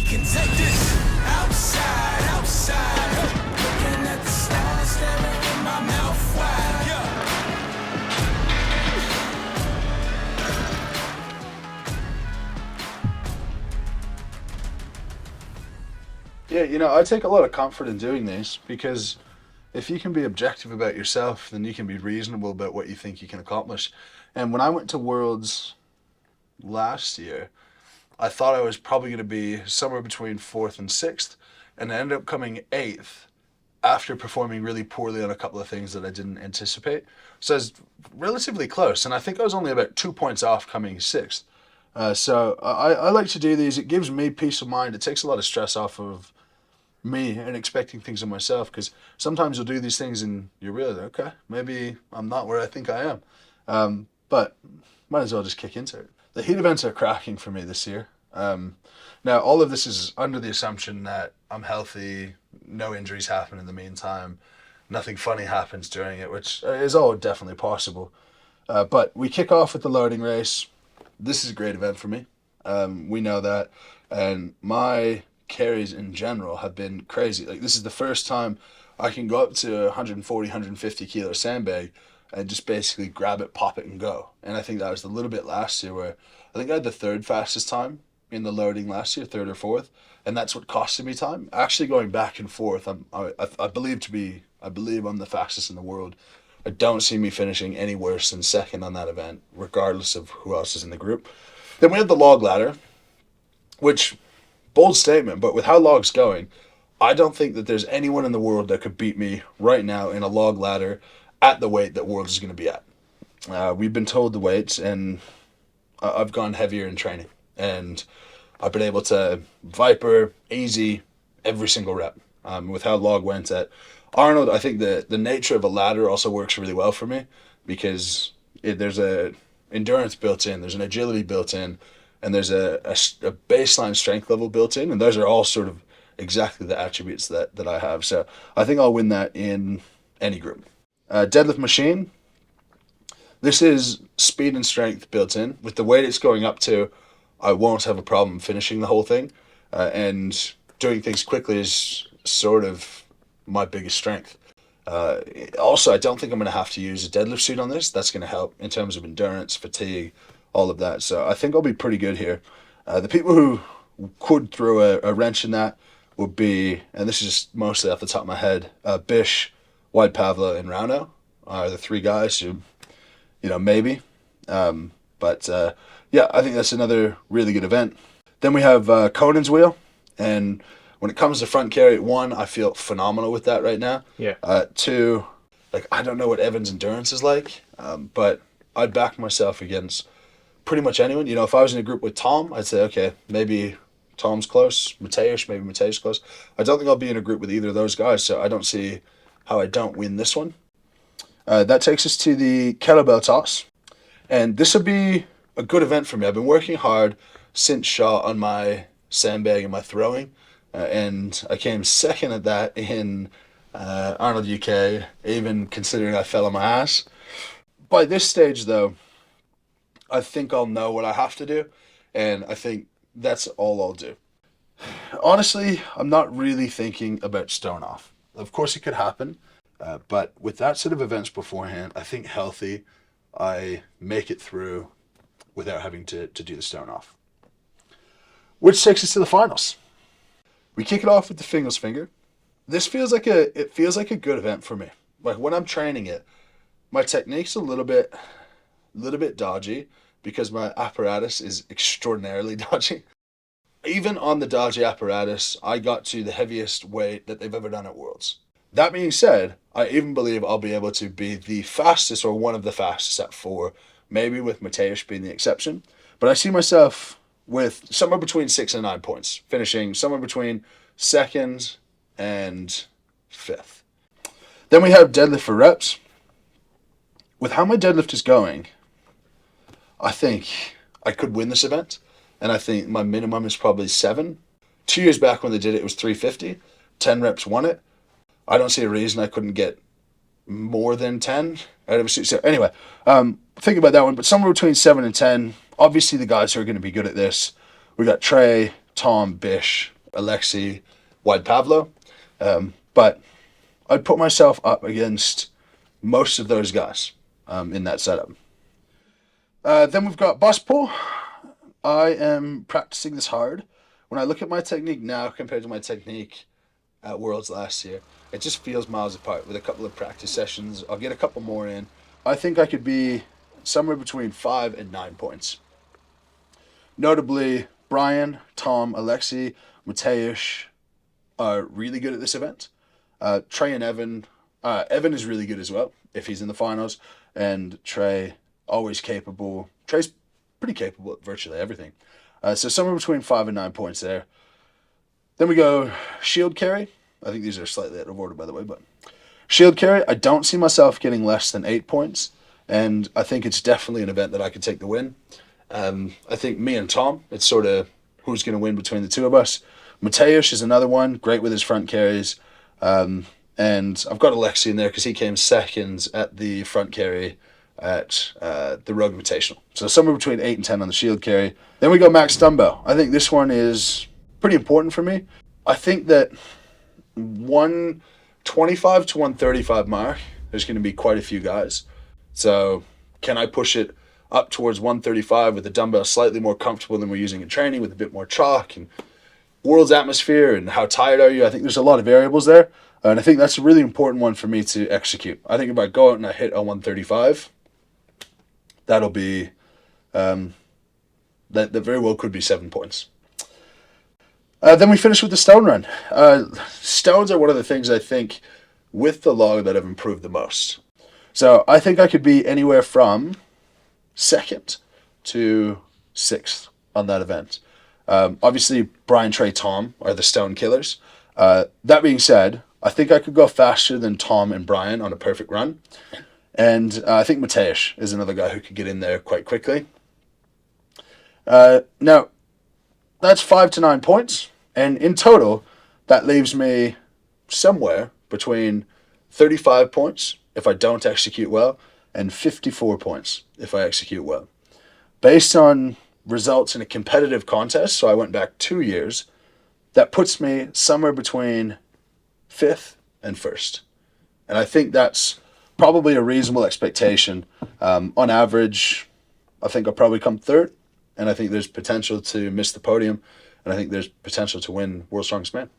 can take this outside, outside. Looking at the stars, staring with my mouth wide. Yeah, you know, I take a lot of comfort in doing this because if you can be objective about yourself, then you can be reasonable about what you think you can accomplish. And when I went to Worlds last year, I thought I was probably going to be somewhere between fourth and sixth, and I ended up coming eighth after performing really poorly on a couple of things that I didn't anticipate. So I was relatively close, and I think I was only about 2 points off coming sixth. So I like to do these. It gives me peace of mind. It takes a lot of stress off of me and expecting things of myself, because sometimes you'll do these things and you realize, okay, maybe I'm not where I think I am. But might as well just kick into it. The heat events are cracking for me this year. Now, all of this is under the assumption that I'm healthy, no injuries happen in the meantime, nothing funny happens during it, which is all definitely possible. But we kick off with the loading race. This is a great event for me. We know that. And my carries in general have been crazy. Like, this is the first time I can go up to 140, 150 kilo sandbag and just basically grab it, pop it, and go. And I think that was a little bit last year where I think I had the third fastest time in the loading last year, third or fourth, and that's what costed me time. Actually going back and forth, I believe I'm the fastest in the world. I don't see me finishing any worse than second on that event, regardless of who else is in the group. Then we have the log ladder, which, bold statement, but with how log's going, I don't think that there's anyone in the world that could beat me right now in a log ladder at the weight that Worlds is going to be at. We've been told the weights, and I've gone heavier in training, and I've been able to Viper easy every single rep. With how log went at Arnold, I think the nature of a ladder also works really well for me, because there's a endurance built in, there's an agility built in, and there's a baseline strength level built in, and those are all sort of exactly the attributes that I have. So I think I'll win that in any group. Deadlift machine. This is speed and strength built in. With the weight it's going up to, I won't have a problem finishing the whole thing. And doing things quickly is sort of my biggest strength. Also, I don't think I'm going to have to use a deadlift suit on this. That's going to help in terms of endurance, fatigue, all of that. So I think I'll be pretty good here. The people who could throw a wrench in that would be, and this is just mostly off the top of my head, Bish, White Pavlo, and Rauno are the three guys who, maybe. Yeah, I think that's another really good event. Then we have Conan's wheel, and when it comes to front carry, one, I feel phenomenal with that right now. Yeah. Two, I don't know what Evan's endurance is like, but I'd back myself against pretty much anyone. If I was in a group with Tom, I'd say, okay, maybe Tom's close, maybe Mateusz close. I don't think I'll be in a group with either of those guys, so I don't see how I don't win this one. That takes us to the kettlebell toss, and this will be a good event for me. I've been working hard since shot on my sandbag and my throwing, and I came second at that in Arnold UK, even considering I fell on my ass. By this stage, though, I think I'll know what I have to do, and I think that's all I'll do. Honestly, I'm not really thinking about stone off. Of course it could happen, but with that sort of events beforehand, I think healthy, I make it through without having to do the stone off. Which takes us to the finals. We kick it off with the Fingles Finger. This feels like a good event for me. Like, when I'm training it, my technique's a little bit dodgy because my apparatus is extraordinarily dodgy. Even on the dodgy apparatus, I got to the heaviest weight that they've ever done at Worlds. That being said, I even believe I'll be able to be the fastest or one of the fastest at 4, maybe with Mateusz being the exception. But I see myself with somewhere between 6 and 9 points, finishing somewhere between 2nd and 5th. Then we have deadlift for reps. With how my deadlift is going, I think I could win this event, and I think my minimum is probably 7. 2 years back when they did it, it was 350. 10 reps won it. I don't see a reason I couldn't get more than 10 out of a suit. So anyway, think about that one, but somewhere between 7 and 10. Obviously, the guys who are going to be good at this, we got Trey, Tom, Bish, Alexei, Wide Pavlo. But I'd put myself up against most of those guys in that setup. Then we've got bus pull. I am practicing this hard. When I look at my technique now compared to my technique at Worlds last year, it just feels miles apart. With a couple of practice sessions, I'll get a couple more in. I think I could be somewhere between 5 and 9 points. Notably, Brian, Tom, Alexei, Mateusz are really good at this event. Trey and Evan. Evan is really good as well if he's in the finals. And Trey, always capable. Trey's pretty capable at virtually everything. So somewhere between 5 and 9 points there. Then we go shield carry. I think these are slightly out of order, by the way. But shield carry, I don't see myself getting less than 8 points. And I think it's definitely an event that I could take the win. I think me and Tom, it's sort of who's going to win between the two of us. Mateusz is another one, great with his front carries. And I've got Alexei in there because he came second at the front carry at the Rogue Invitational. So somewhere between 8 and 10 on the shield carry. Then we go max dumbbell. I think this one is pretty important for me. I think that 125 to 135 mark, there's going to be quite a few guys. So can I push it up towards 135 with the dumbbell slightly more comfortable than we're using in training, with a bit more chalk and World's atmosphere, and how tired are you? I think there's a lot of variables there. And I think that's a really important one for me to execute. I think if I go out and I hit a 135, that'll be, that very well could be 7 points. Then we finish with the stone run. Stones are one of the things I think with the log that have improved the most. So I think I could be anywhere from 2nd to 6th on that event. Obviously, Brian, Trey, Tom are the stone killers. That being said, I think I could go faster than Tom and Brian on a perfect run. And I think Mateusz is another guy who could get in there quite quickly. Now, that's 5 to 9 points. And in total, that leaves me somewhere between 35 points if I don't execute well and 54 points if I execute well. Based on results in a competitive contest, so I went back 2 years, that puts me somewhere between 5th and 1st. And I think that's probably a reasonable expectation. On average, I think I'll probably come 3rd, and I think there's potential to miss the podium, and I think there's potential to win World's Strongest Man.